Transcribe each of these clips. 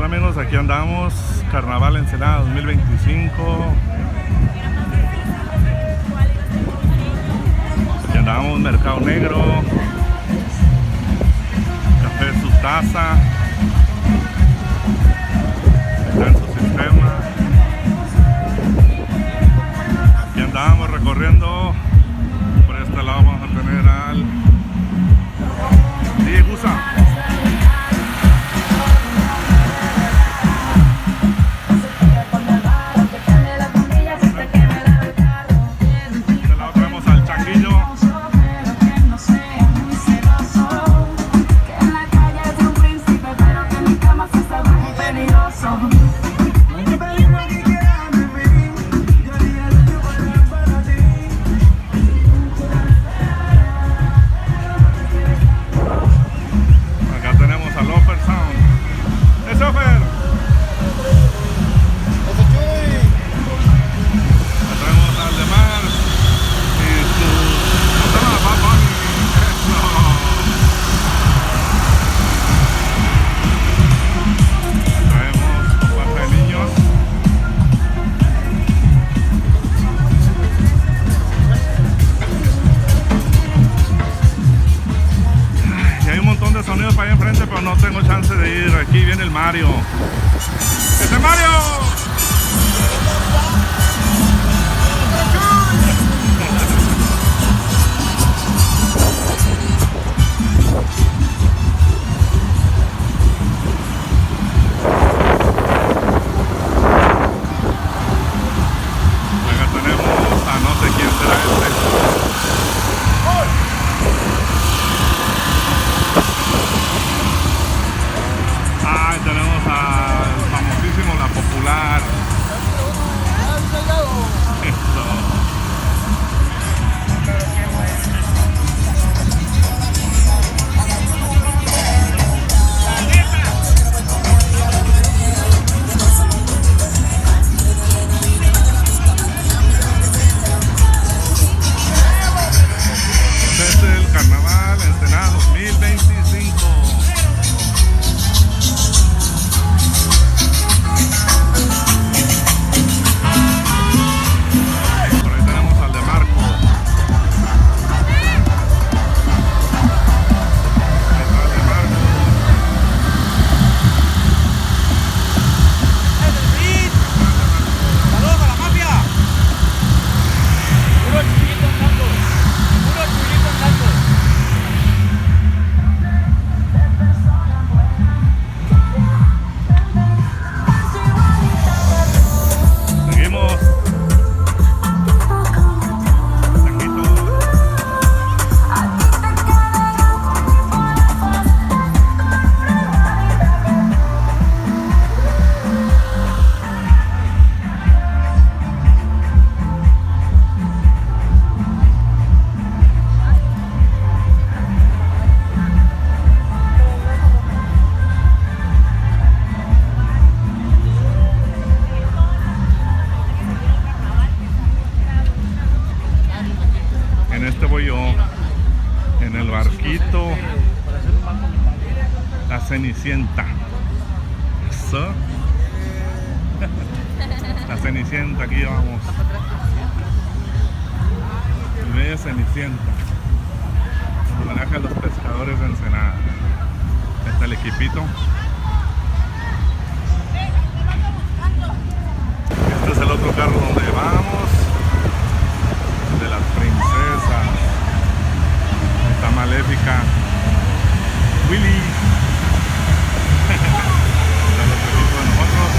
tal, amigos? Aquí andamos, Carnaval Ensenada 2025. Aquí andamos, Mercado Negro, Café Su Taza, está en su sistema. Aquí andamos recorriendo. Por este lado vamos a tener al Gusa. Sonidos para allá enfrente, pero no tengo chance de ir. Aquí viene el Mario. ¡Ese Mario! Acá tenemos a no sé quién será este. Tenemos al famosísimo La Popular. Esto. Este es el Carnaval Ensenada 2025. En este voy yo, en el barquito, la Cenicienta. Eso. La Cenicienta, aquí vamos. Bella Cenicienta. Homenaje a los pescadores de Ensenada. Está el equipito. Este es el otro carro donde vamos. De las princesas. Está Maléfica. Willy. Está el otro equipo de nosotros.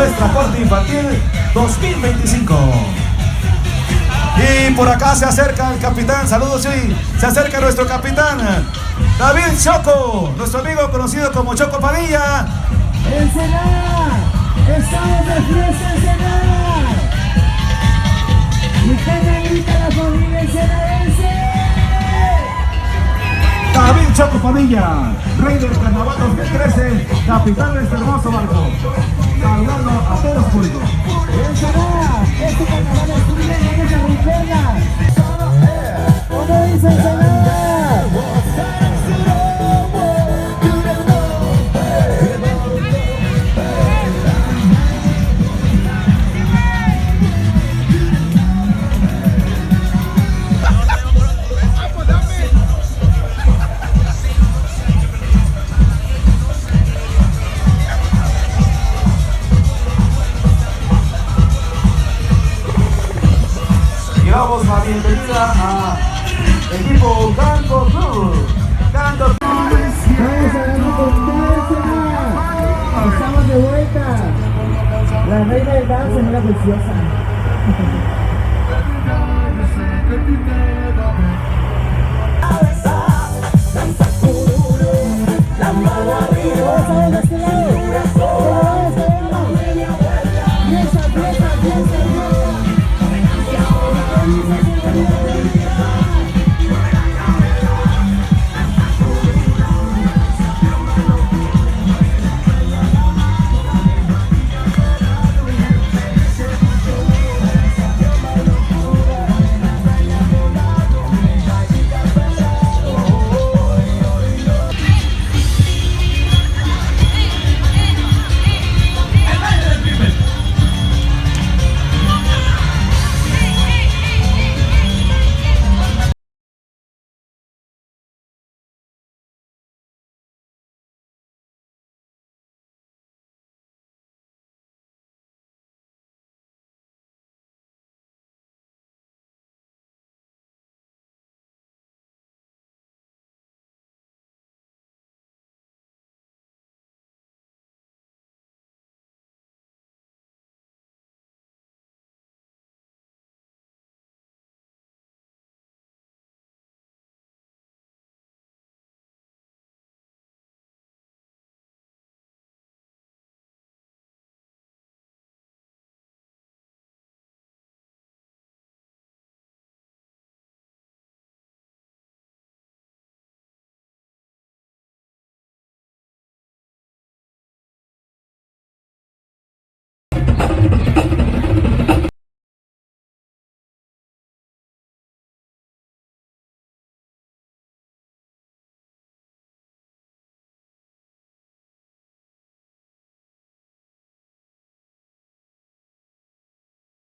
Nuestra Corte Infantil 2025. Y por acá se acerca el capitán, saludos, sí, se acerca nuestro capitán David Choco, nuestro amigo conocido como Choco Padilla. Ensenada, estamos de fiesta Ensenada. Y canalita la familia ensenadense. David Choco Padilla, rey del carnaval 2013, capitán de este hermoso barco. Saludando a todos los públicos. Ensenada, este carnaval es tuyo, vamos a romperla. ¿Cómo dice Ensenada? Y damos la bienvenida a equipo Canto Club. Canto Club. Vamos a darle con todo Ensenada. Estamos de vuelta. La reina del dance, mira preciosa. Vamos a este lado. Piensa, piensa, piensa,